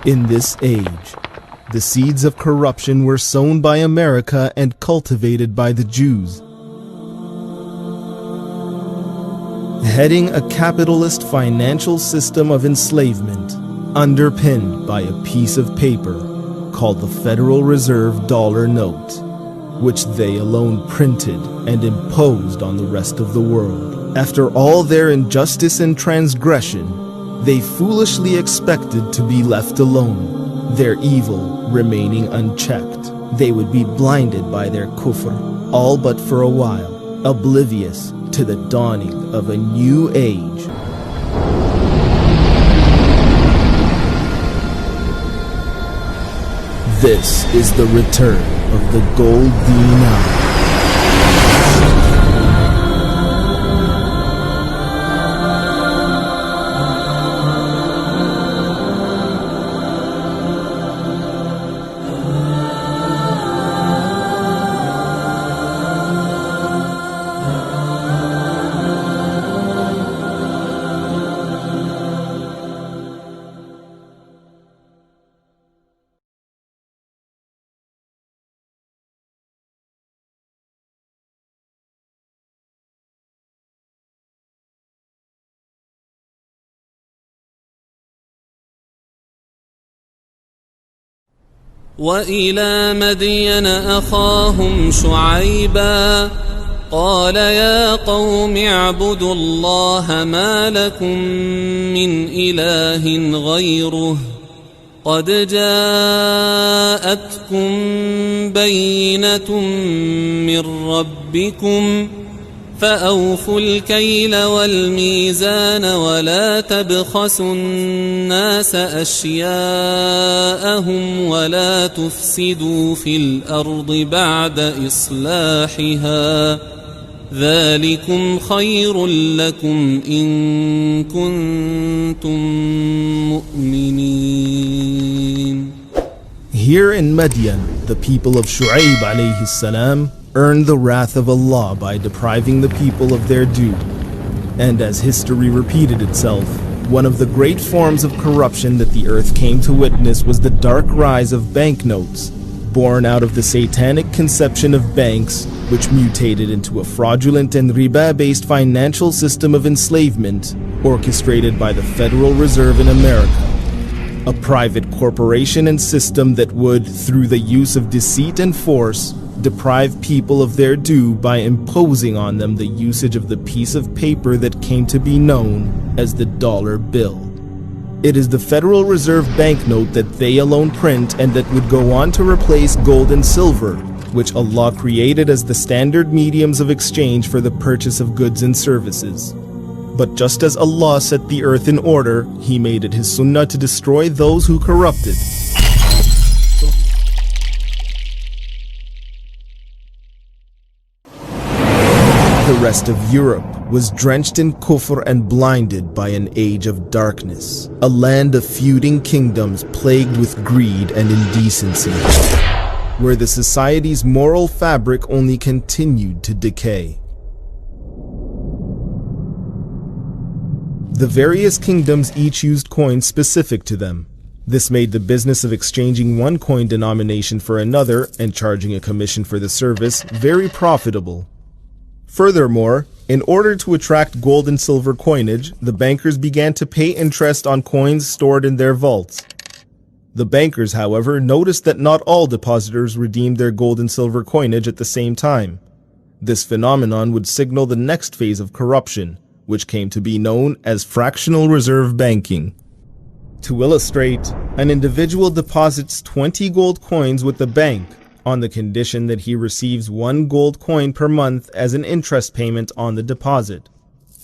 In this age, the seeds of corruption were sown by America and cultivated by the Jews. Heading a capitalist financial system of enslavement, underpinned by a piece of paper called the Federal Reserve dollar note, which they alone printed and imposed on the rest of the world. After all their injustice and transgression, they foolishly expected to be left alone, their evil remaining unchecked. They would be blinded by their kufr, all but for a while, oblivious to the dawning of a new age. This is the return of the gold dinar. وإلى مدين أخاهم شعيبا قال يا قوم اعبدوا الله ما لكم من إله غيره قد جاءتكم بينة من ربكم فأوفوا الكيل والميزان ولا تبخسوا الناس أشياءهم ولا تفسدوا في الأرض بعد إصلاحها ذلكم خير لكم إن كنتم مؤمنين. Here in Madian, the people of Shu'aib alayhi salam earned the wrath of Allah by depriving the people of their due. And as history repeated itself, one of the great forms of corruption that the earth came to witness was the dark rise of banknotes, born out of the satanic conception of banks, which mutated into a fraudulent and riba-based financial system of enslavement orchestrated by the Federal Reserve in America, a private corporation and system that would, through the use of deceit and force, deprive people of their due by imposing on them the usage of the piece of paper that came to be known as the dollar bill. It is the Federal Reserve banknote that they alone print and that would go on to replace gold and silver, which Allah created as the standard mediums of exchange for the purchase of goods and services. But just as Allah set the earth in order, He made it His sunnah to destroy those who corrupted. The rest of Europe was drenched in kufr and blinded by an age of darkness, a land of feuding kingdoms plagued with greed and indecency, where the society's moral fabric only continued to decay. The various kingdoms each used coins specific to them. This made the business of exchanging one coin denomination for another and charging a commission for the service very profitable. Furthermore, in order to attract gold and silver coinage, the bankers began to pay interest on coins stored in their vaults. The bankers, however, noticed that not all depositors redeemed their gold and silver coinage at the same time. This phenomenon would signal the next phase of corruption, which came to be known as fractional reserve banking. To illustrate, an individual deposits 20 gold coins with the bank on the condition that he receives 1 gold coin per month as an interest payment on the deposit.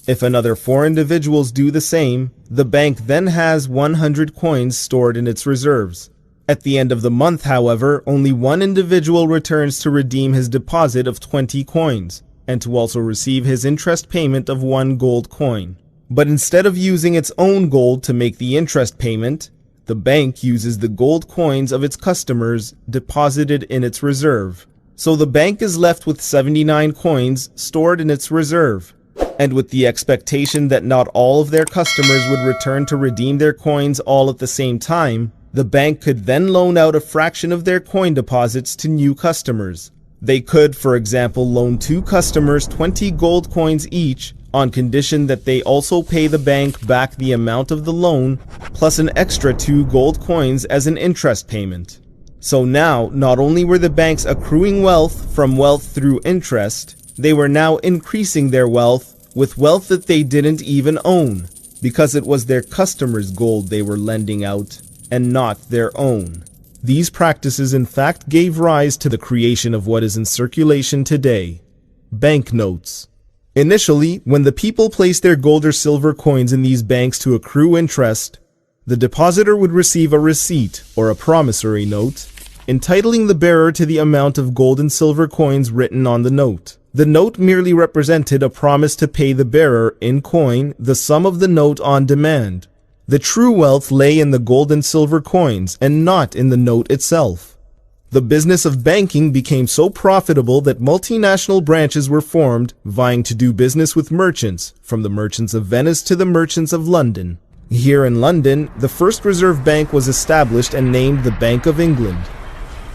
If another 4 individuals do the same, the bank then has 100 coins stored in its reserves. At the end of the month, however, only 1 individual returns to redeem his deposit of 20 coins, and to also receive his interest payment of 1 gold coin. But instead of using its own gold to make the interest payment, the bank uses the gold coins of its customers deposited in its reserve. So the bank is left with 79 coins stored in its reserve, and with the expectation that not all of their customers would return to redeem their coins all at the same time, The bank could then loan out a fraction of their coin deposits to new customers. They could, for example, loan 2 customers 20 gold coins each on condition that they also pay the bank back the amount of the loan plus an extra 2 gold coins as an interest payment. So now, not only were the banks accruing wealth from wealth through interest, they were now increasing their wealth with wealth that they didn't even own, because it was their customers' gold they were lending out and not their own. These practices in fact gave rise to the creation of what is in circulation today, banknotes. Initially, when the people placed their gold or silver coins in these banks to accrue interest, the depositor would receive a receipt or a promissory note, entitling the bearer to the amount of gold and silver coins written on the note. The note merely represented a promise to pay the bearer in coin the sum of the note on demand. The true wealth lay in the gold and silver coins and not in the note itself. The business of banking became so profitable that multinational branches were formed, vying to do business with merchants, from the merchants of Venice to the merchants of London. Here in London, the first Reserve Bank was established and named the Bank of England.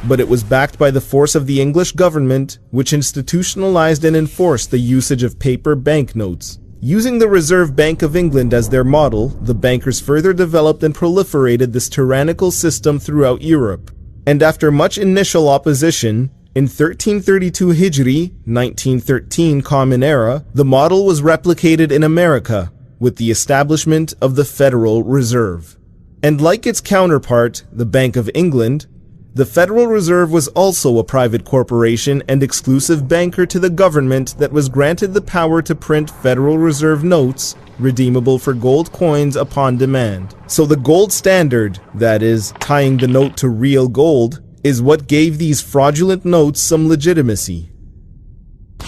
But it was backed by the force of the English government, which institutionalized and enforced the usage of paper banknotes. Using the Reserve Bank of England as their model, the bankers further developed and proliferated this tyrannical system throughout Europe. And after much initial opposition, in 1332 Hijri, 1913 Common Era, the model was replicated in America with the establishment of the Federal Reserve. And like its counterpart, the Bank of England, the Federal Reserve was also a private corporation and exclusive banker to the government that was granted the power to print Federal Reserve notes, redeemable for gold coins upon demand. So the gold standard, that is, tying the note to real gold, is what gave these fraudulent notes some legitimacy.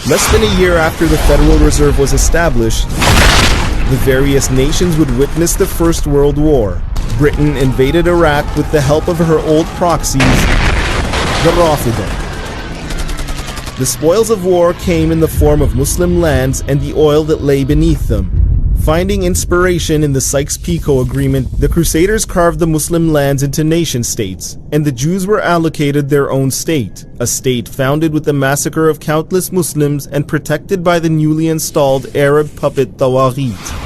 Less than a year after the Federal Reserve was established, the various nations would witness the First World War. Britain invaded Iraq with the help of her old proxies, the Rafida. The spoils of war came in the form of Muslim lands and the oil that lay beneath them. Finding inspiration in the Sykes-Picot Agreement, the Crusaders carved the Muslim lands into nation-states, and the Jews were allocated their own state, a state founded with the massacre of countless Muslims and protected by the newly installed Arab puppet Tawaghit.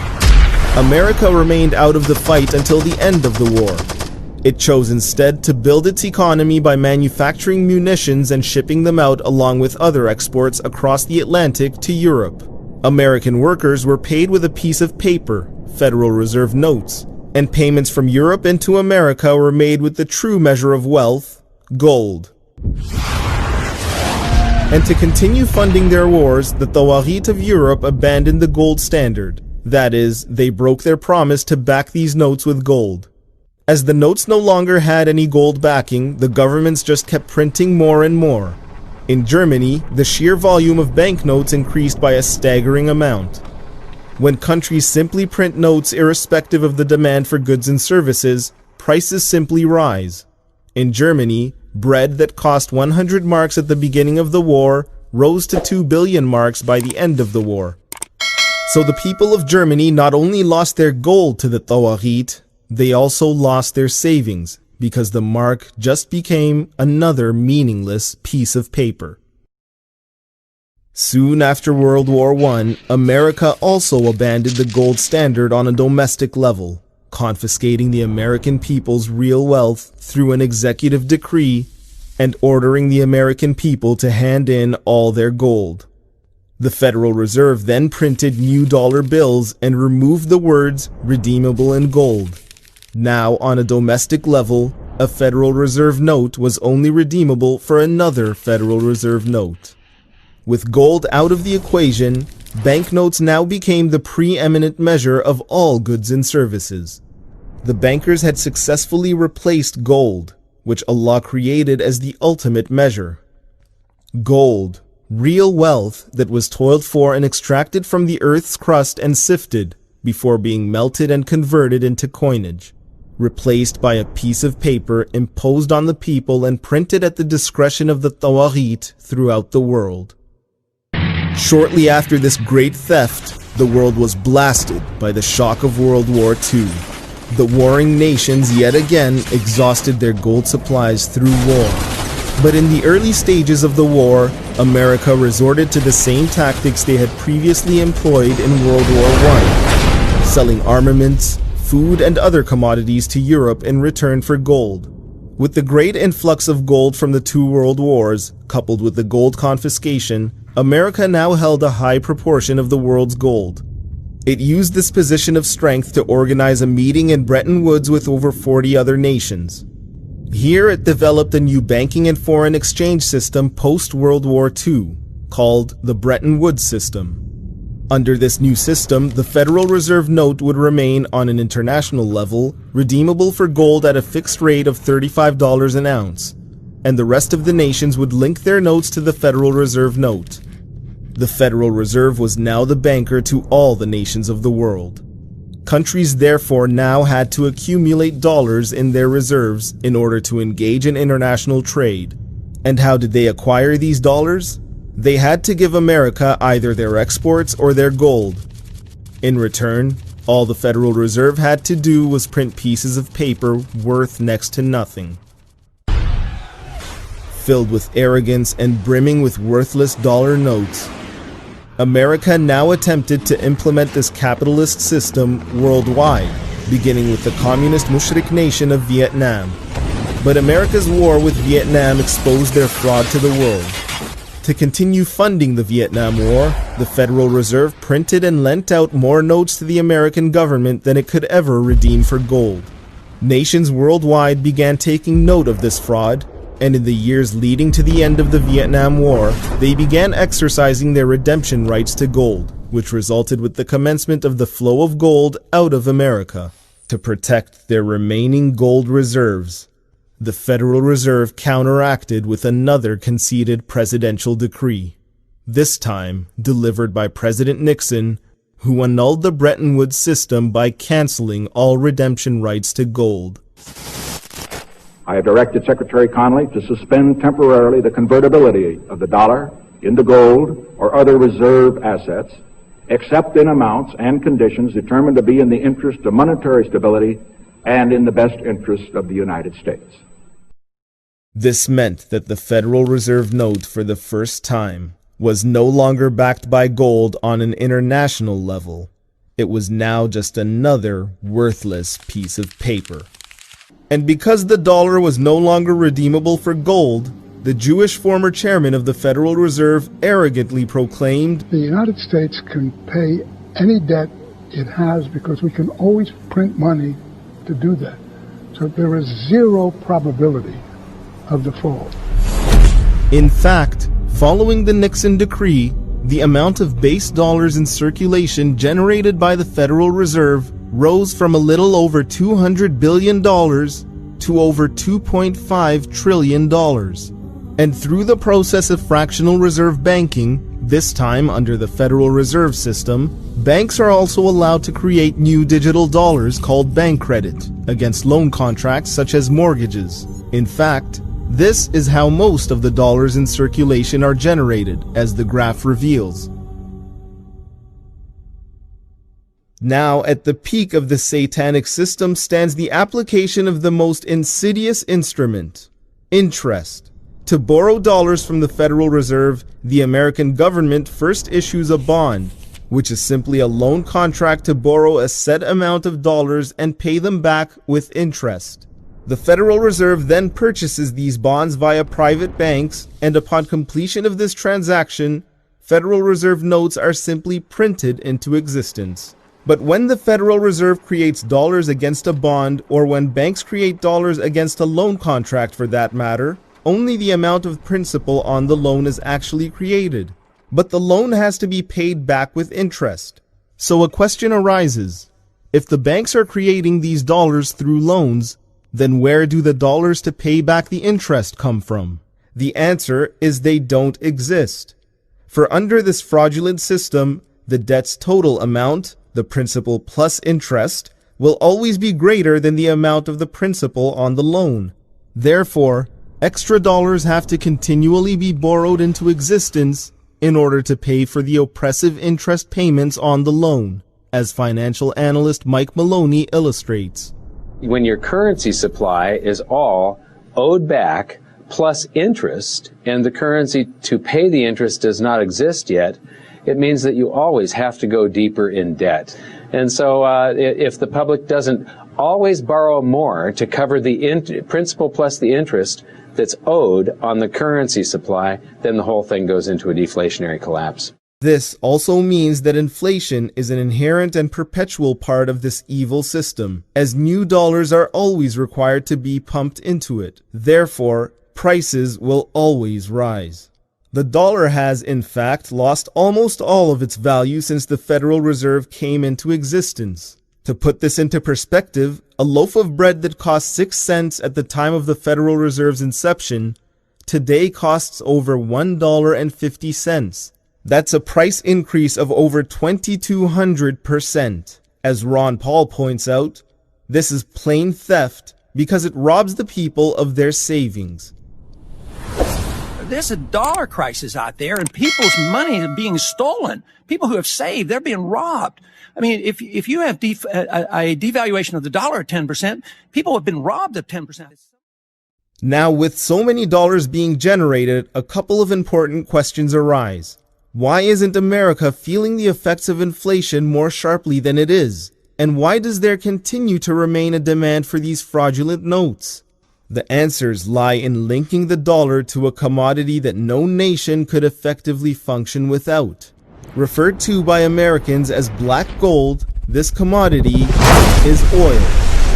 America remained out of the fight until the end of the war. It chose instead to build its economy by manufacturing munitions and shipping them out along with other exports across the Atlantic to Europe. American workers were paid with a piece of paper, Federal Reserve notes, and payments from Europe into America were made with the true measure of wealth, gold. And to continue funding their wars, the Tawaghit of Europe abandoned the gold standard. That is, they broke their promise to back these notes with gold. As the notes no longer had any gold backing, the governments just kept printing more and more. In Germany, the sheer volume of banknotes increased by a staggering amount. When countries simply print notes irrespective of the demand for goods and services, prices simply rise. In Germany, bread that cost 100 marks at the beginning of the war rose to 2 billion marks by the end of the war. So the people of Germany not only lost their gold to the Tawaghit, they also lost their savings, because the mark just became another meaningless piece of paper. Soon after World War I, America also abandoned the gold standard on a domestic level, confiscating the American people's real wealth through an executive decree and ordering the American people to hand in all their gold. The Federal Reserve then printed new dollar bills and removed the words redeemable in gold. Now, on a domestic level, a Federal Reserve note was only redeemable for another Federal Reserve note. With gold out of the equation, banknotes now became the preeminent measure of all goods and services. The bankers had successfully replaced gold, which Allah created as the ultimate measure. Gold, real wealth that was toiled for and extracted from the earth's crust and sifted before being melted and converted into coinage, replaced by a piece of paper imposed on the people and printed at the discretion of the Tawaghit throughout the world. Shortly after this great theft, the world was blasted by the shock of World War II. The warring nations yet again exhausted their gold supplies through war. But in the early stages of the war, America resorted to the same tactics they had previously employed in World War I, selling armaments, food, and other commodities to Europe in return for gold. With the great influx of gold from the two world wars, coupled with the gold confiscation, America now held a high proportion of the world's gold. It used this position of strength to organize a meeting in Bretton Woods with over 40 other nations. Here it developed a new banking and foreign exchange system post-World War II, called the Bretton Woods system. Under this new system, the Federal Reserve note would remain on an international level, redeemable for gold at a fixed rate of $35 an ounce, and the rest of the nations would link their notes to the Federal Reserve note. The Federal Reserve was now the banker to all the nations of the world. Countries therefore now had to accumulate dollars in their reserves in order to engage in international trade. And how did they acquire these dollars? They had to give America either their exports or their gold. In return, all the Federal Reserve had to do was print pieces of paper worth next to nothing. Filled with arrogance and brimming with worthless dollar notes, America now attempted to implement this capitalist system worldwide, beginning with the communist Mushrik nation of Vietnam. But America's war with Vietnam exposed their fraud to the world. To continue funding the Vietnam War, the Federal Reserve printed and lent out more notes to the American government than it could ever redeem for gold. Nations worldwide began taking note of this fraud, and in the years leading to the end of the Vietnam War, they began exercising their redemption rights to gold, which resulted with the commencement of the flow of gold out of America. To protect their remaining gold reserves, the Federal Reserve counteracted with another conceded presidential decree, this time delivered by President Nixon, who annulled the Bretton Woods system by canceling all redemption rights to gold. I have directed Secretary Connally to suspend temporarily the convertibility of the dollar into gold or other reserve assets, except in amounts and conditions determined to be in the interest of monetary stability and in the best interest of the United States. This meant that the Federal Reserve note for the first time was no longer backed by gold on an international level. It was now just another worthless piece of paper. And because the dollar was no longer redeemable for gold, the Jewish former chairman of the Federal Reserve arrogantly proclaimed, "The United States can pay any debt it has because we can always print money to do that. So there is zero probability of default." In fact, following the Nixon decree, the amount of base dollars in circulation generated by the Federal Reserve rose from a little over $200 billion to over $2.5 trillion. And through the process of fractional reserve banking, this time under the Federal Reserve System, banks are also allowed to create new digital dollars called bank credit against loan contracts such as mortgages. In fact, this is how most of the dollars in circulation are generated, as the graph reveals. Now, at the peak of the satanic system stands the application of the most insidious instrument, interest. To borrow dollars from the Federal Reserve, the American government first issues a bond, which is simply a loan contract to borrow a set amount of dollars and pay them back with interest. The Federal Reserve then purchases these bonds via private banks, and upon completion of this transaction, Federal Reserve notes are simply printed into existence. But when the Federal Reserve creates dollars against a bond, or when banks create dollars against a loan contract for that matter, only the amount of principal on the loan is actually created. But the loan has to be paid back with interest. So a question arises. If the banks are creating these dollars through loans, then where do the dollars to pay back the interest come from? The answer is they don't exist. For under this fraudulent system, the debt's total amount, the principal plus interest, will always be greater than the amount of the principal on the loan. Therefore, extra dollars have to continually be borrowed into existence in order to pay for the oppressive interest payments on the loan, as financial analyst Mike Maloney illustrates. When your currency supply is all owed back plus interest, and the currency to pay the interest does not exist yet, it means that you always have to go deeper in debt. And so if the public doesn't always borrow more to cover the principal plus the interest that's owed on the currency supply, then the whole thing goes into a deflationary collapse. This also means that inflation is an inherent and perpetual part of this evil system, as new dollars are always required to be pumped into it. Therefore, prices will always rise. The dollar has, in fact, lost almost all of its value since the Federal Reserve came into existence. To put this into perspective, a loaf of bread that cost 6 cents at the time of the Federal Reserve's inception today costs over $1.50. That's a price increase of over 2,200%. As Ron Paul points out, this is plain theft because it robs the people of their savings. There's a dollar crisis out there, and people's money is being stolen. People who have saved, they're being robbed. I mean, if you have a devaluation of the dollar at 10%, people have been robbed of 10%. Now, with so many dollars being generated, a couple of important questions arise. Why isn't America feeling the effects of inflation more sharply than it is? And why does there continue to remain a demand for these fraudulent notes? The answers lie in linking the dollar to a commodity that no nation could effectively function without. Referred to by Americans as black gold, this commodity is oil.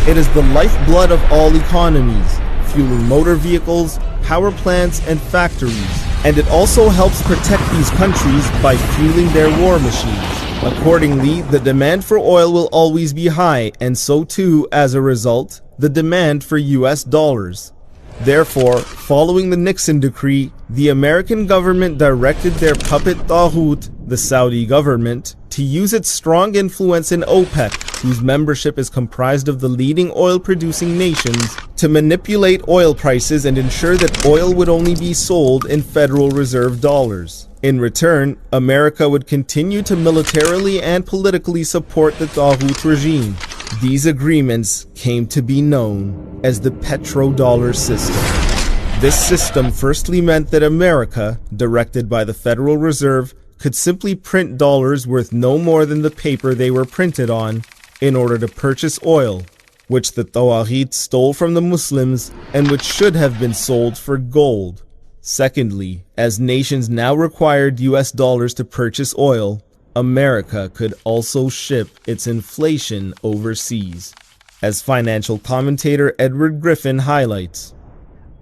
It is the lifeblood of all economies, fueling motor vehicles, power plants, and factories. And it also helps protect these countries by fueling their war machines. Accordingly, the demand for oil will always be high, and so too, as a result, the demand for US dollars. Therefore, following the Nixon decree, the American government directed their puppet Taghut, the Saudi government, to use its strong influence in OPEC, whose membership is comprised of the leading oil-producing nations, to manipulate oil prices and ensure that oil would only be sold in Federal Reserve dollars. In return, America would continue to militarily and politically support the Taghut regime. These agreements came to be known as the petrodollar system. This system firstly meant that America, directed by the Federal Reserve, could simply print dollars worth no more than the paper they were printed on in order to purchase oil, which the Taghut stole from the Muslims and which should have been sold for gold. Secondly, as nations now required US dollars to purchase oil, America could also ship its inflation overseas. As financial commentator Edward Griffin highlights,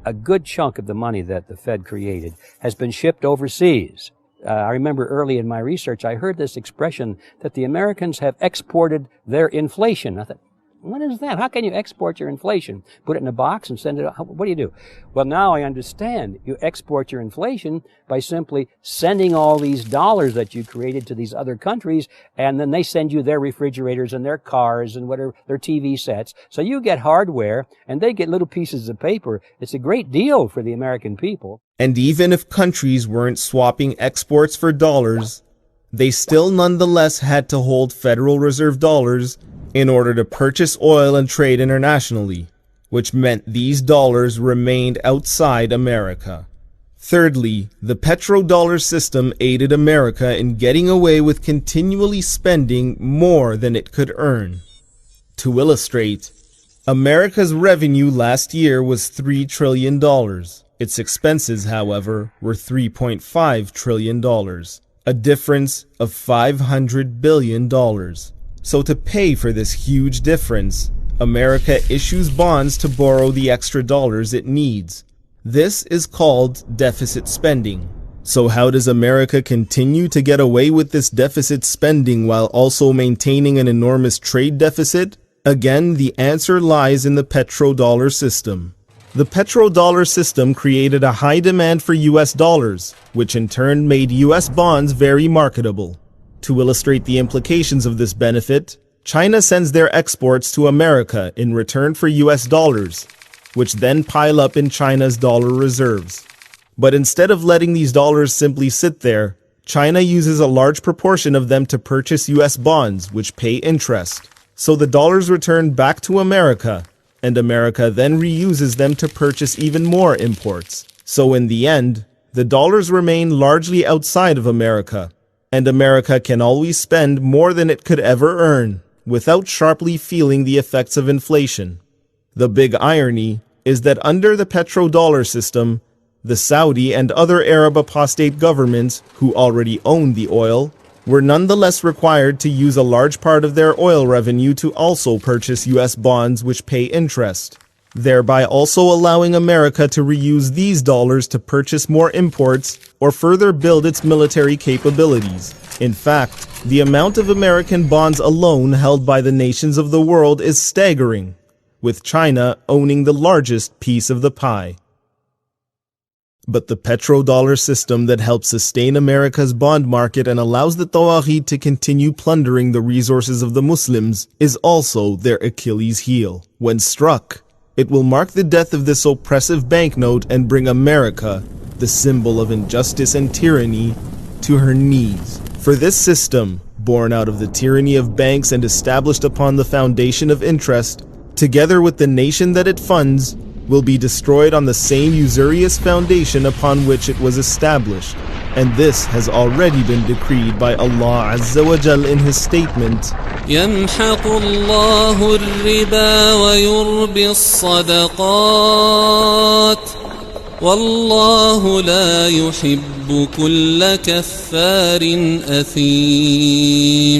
a good chunk of the money that the Fed created has been shipped overseas. I remember early in my research, I heard this expression that the Americans have exported their inflation. I thought, what is that? How can you export your inflation? Put it in a box and send it out? What do you do? Well, now I understand. You export your inflation by simply sending all these dollars that you created to these other countries, and then they send you their refrigerators and their cars and whatever, their TV sets. So you get hardware, and they get little pieces of paper. It's a great deal for the American people. And even if countries weren't swapping exports for dollars, they still nonetheless had to hold Federal Reserve dollars in order to purchase oil and trade internationally, which meant these dollars remained outside America. Thirdly, the petrodollar system aided America in getting away with continually spending more than it could earn. To illustrate, America's revenue last year was $3 trillion. Its expenses, however, were $3.5 trillion, a difference of $500 billion. So to pay for this huge difference, America issues bonds to borrow the extra dollars it needs. This is called deficit spending. So how does America continue to get away with this deficit spending while also maintaining an enormous trade deficit? Again, the answer lies in the petrodollar system. The petrodollar system created a high demand for US dollars, which in turn made US bonds very marketable. To illustrate the implications of this benefit, China sends their exports to America in return for US dollars, which then pile up in China's dollar reserves. But instead of letting these dollars simply sit there, China uses a large proportion of them to purchase US bonds, which pay interest. So the dollars return back to America, and America then reuses them to purchase even more imports. So in the end, the dollars remain largely outside of America, and America can always spend more than it could ever earn, without sharply feeling the effects of inflation. The big irony is that under the petrodollar system, the Saudi and other Arab apostate governments who already owned the oil were nonetheless required to use a large part of their oil revenue to also purchase U.S. bonds which pay interest, thereby also allowing America to reuse these dollars to purchase more imports or further build its military capabilities. In fact, the amount of American bonds alone held by the nations of the world is staggering, with China owning the largest piece of the pie. But the petrodollar system that helps sustain America's bond market and allows the Tawagid to continue plundering the resources of the Muslims is also their Achilles heel. When struck, it will mark the death of this oppressive banknote and bring America, the symbol of injustice and tyranny, to her knees. For this system, born out of the tyranny of banks and established upon the foundation of interest, together with the nation that it funds, will be destroyed on the same usurious foundation upon which it was established. And this has already been decreed by Allah Azza wa Jal in His statement, يَمْحَقُ اللَّهُ الرِّبَا وَيُرْبِي الصَّدَقَاتِ وَاللَّهُ لَا يُحِبُّ كُلَّ كَفَّارٍ أَثِيمٍ.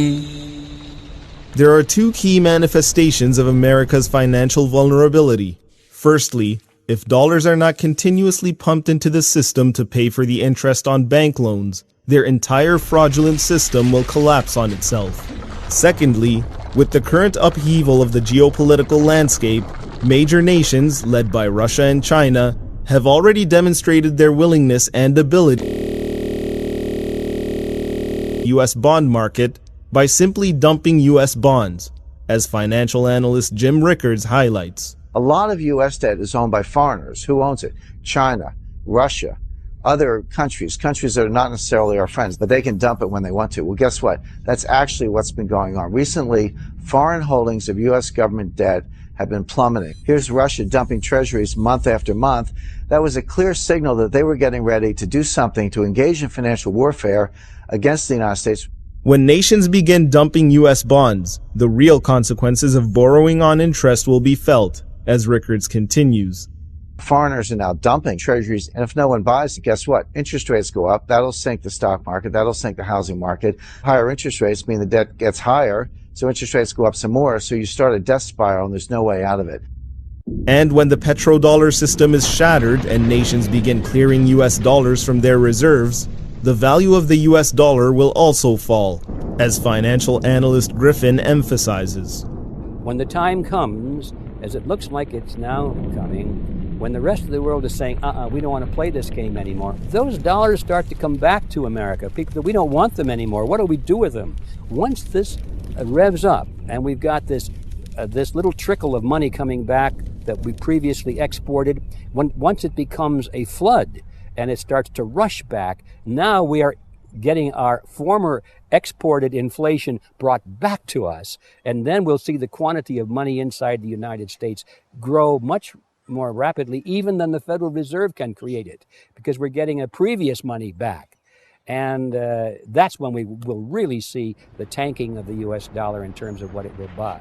There are two key manifestations of America's financial vulnerability. Firstly, if dollars are not continuously pumped into the system to pay for the interest on bank loans, their entire fraudulent system will collapse on itself. Secondly, with the current upheaval of the geopolitical landscape, major nations, led by Russia and China, have already demonstrated their willingness and ability in the U.S. bond market by simply dumping U.S. bonds, as financial analyst Jim Rickards highlights. A lot of U.S. debt is owned by foreigners. Who owns it? China, Russia, other countries that are not necessarily our friends, but they can dump it when they want to. Well, guess what? That's actually what's been going on. Recently, foreign holdings of U.S. government debt have been plummeting. Here's Russia dumping treasuries month after month. That was a clear signal that they were getting ready to do something to engage in financial warfare against the United States. When nations begin dumping U.S. bonds, the real consequences of borrowing on interest will be felt, as Rickards continues. Foreigners are now dumping treasuries, and if no one buys it, guess what? Interest rates go up. That'll sink the stock market. That'll sink the housing market. Higher interest rates mean the debt gets higher, so interest rates go up some more, so you start a death spiral, and there's no way out of it. And when the petrodollar system is shattered and nations begin clearing U.S. dollars from their reserves, the value of the U.S. dollar will also fall, as financial analyst Griffin emphasizes. When the time comes, as it looks like it's now coming, when the rest of the world is saying, we don't want to play this game anymore, those dollars start to come back to America. People, we don't want them anymore. What do we do with them? Once this revs up and we've got this little trickle of money coming back that we previously exported, once it becomes a flood and it starts to rush back, now we are getting our former exported inflation brought back to us, and then we'll see the quantity of money inside the United States grow much more rapidly even than the Federal Reserve can create it, because we're getting a previous money back. And that's when we will really see the tanking of the U.S. dollar in terms of what it will buy.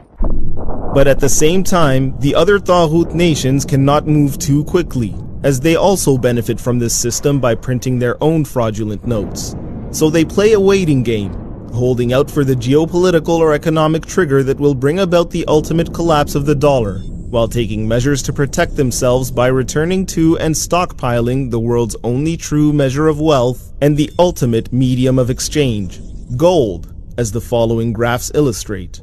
But at the same time, the other Taghut nations cannot move too quickly, as they also benefit from this system by printing their own fraudulent notes. So they play a waiting game, holding out for the geopolitical or economic trigger that will bring about the ultimate collapse of the dollar, while taking measures to protect themselves by returning to and stockpiling the world's only true measure of wealth and the ultimate medium of exchange, gold, as the following graphs illustrate.